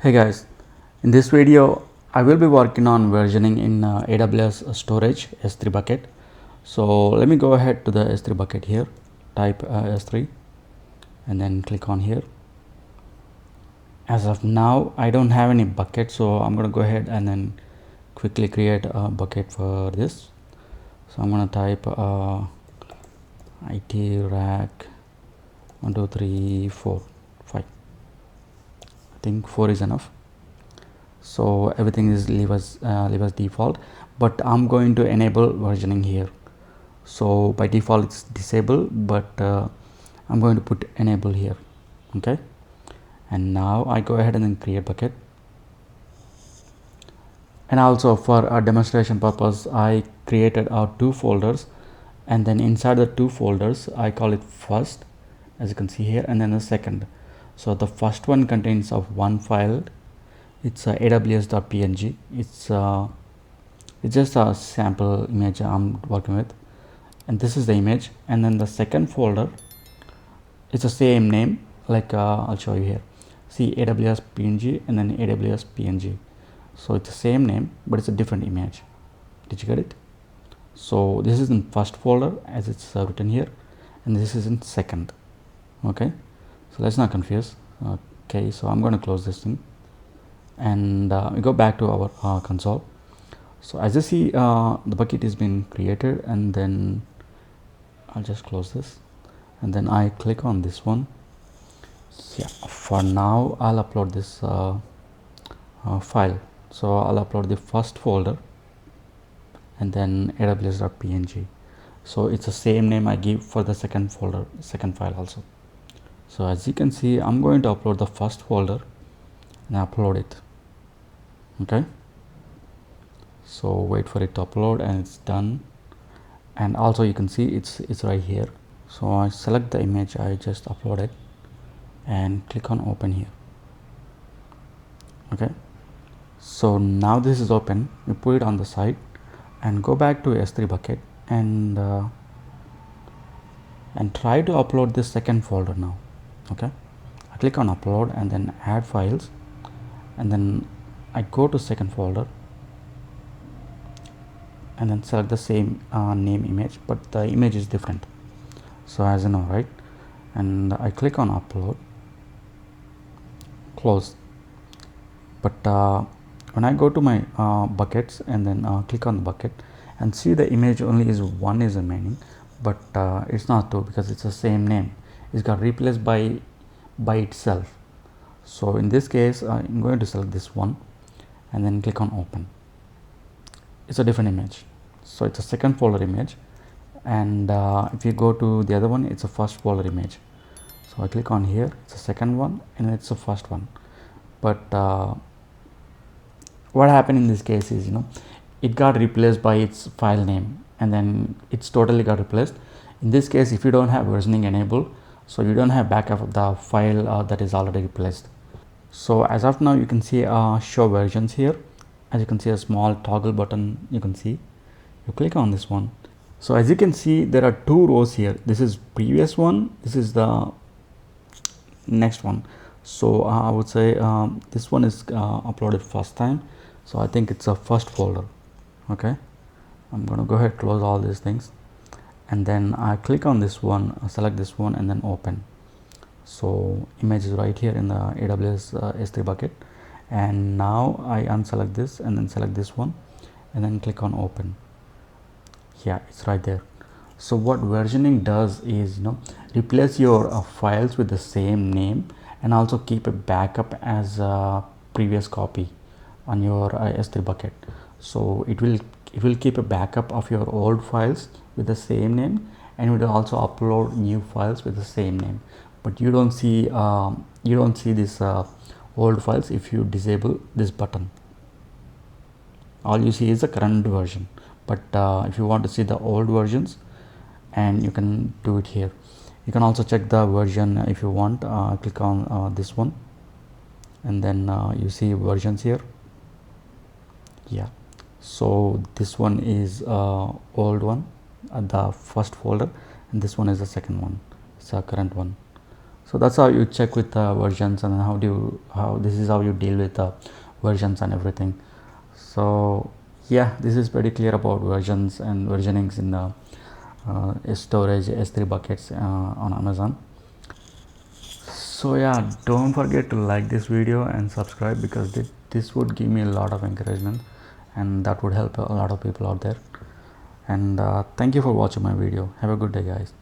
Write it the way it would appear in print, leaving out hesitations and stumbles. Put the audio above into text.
Hey guys, in this video I will be working on versioning in AWS storage S3 bucket. So let me go ahead to the S3 bucket here, type S3 and then click on here. As of now I don't have any bucket, so I'm going to go ahead and then quickly create a bucket for this. So I'm going to type IT rack 1 2 3 4 5. I think 4 is enough. So everything is leave as default, but I'm going to enable versioning here. So by default it's disabled, but I'm going to put enable here. Okay, and now I go ahead and then create bucket. And also for a demonstration purpose I created out 2 folders, and then inside the 2 folders I call it first, as you can see here, and then the second. So the first one contains of one file. It's aws.png. It's just a sample image I'm working with, and this is the image. And then the second folder, it's the same name, like I'll show you here. See, AWS png and then AWS png. So it's the same name, but it's a different image. Did you get it? So this is in first folder as it's written here, and this is in second. Okay, so let's not confuse. Okay, so I'm going to close this thing, and we go back to our console. So as you see, the bucket is been created, and then I'll just close this, and then I click on this one. Yeah, for now I'll upload this file. So I'll upload the first folder and then aws.png. so it's the same name I give for the second folder, second file also. So as you can see, I'm going to upload the first folder and upload it. Okay, so wait for it to upload, and it's done. And also you can see it's right here. So I select the image I just uploaded and click on open here. Okay, so now this is open. You put it on the side and go back to S3 bucket and try to upload this second folder now. Okay, I click on upload and then add files, and then I go to second folder and then select the same name image, but the image is different. So as you know, right? And I click on upload, close. But when I go to my buckets and then click on the bucket and see, the image only is one is remaining, but it's not two, because it's the same name. It's got replaced by itself. So in this case I'm going to select this one and then click on open. It's a different image, so it's a second folder image. And if you go to the other one, it's a first folder image. So I click on here, it's the second one and it's the first one. But what happened in this case is, it got replaced by its file name, and then it's totally got replaced. In this case, if you don't have versioning enabled, so you don't have backup of the file that is already replaced. So as of now you can see show versions here. As you can see, a small toggle button, you can see. You click on this one. So as you can see, there are 2 rows here. This is previous one, this is the next one. So I would say this one is uploaded first time, so I think it's a first folder. Okay, I'm gonna go ahead, close all these things, and then I click on this one, select this one and then open. So image is right here in the AWS S3 bucket, and now I unselect this and then select this one and then click on open. Yeah, it's right there. So what versioning does is, replace your files with the same name, and also keep a backup as a previous copy on your S3 bucket. So it will keep a backup of your old files with the same name, and it will also upload new files with the same name. But you don't see this old files if you disable this button. All you see is the current version. But if you want to see the old versions, and you can do it here. You can also check the version if you want. Click on this one, and then you see versions here. Yeah, so this one is old one, the first folder, and this one is the second one. It's a current one. So that's how you check with versions, and how this is how you deal with versions and everything. So yeah, this is pretty clear about versions and versionings in storage S3 buckets on Amazon. So yeah, don't forget to like this video and subscribe, because this would give me a lot of encouragement, and that would help a lot of people out there. And thank you for watching my video. Have a good day, guys.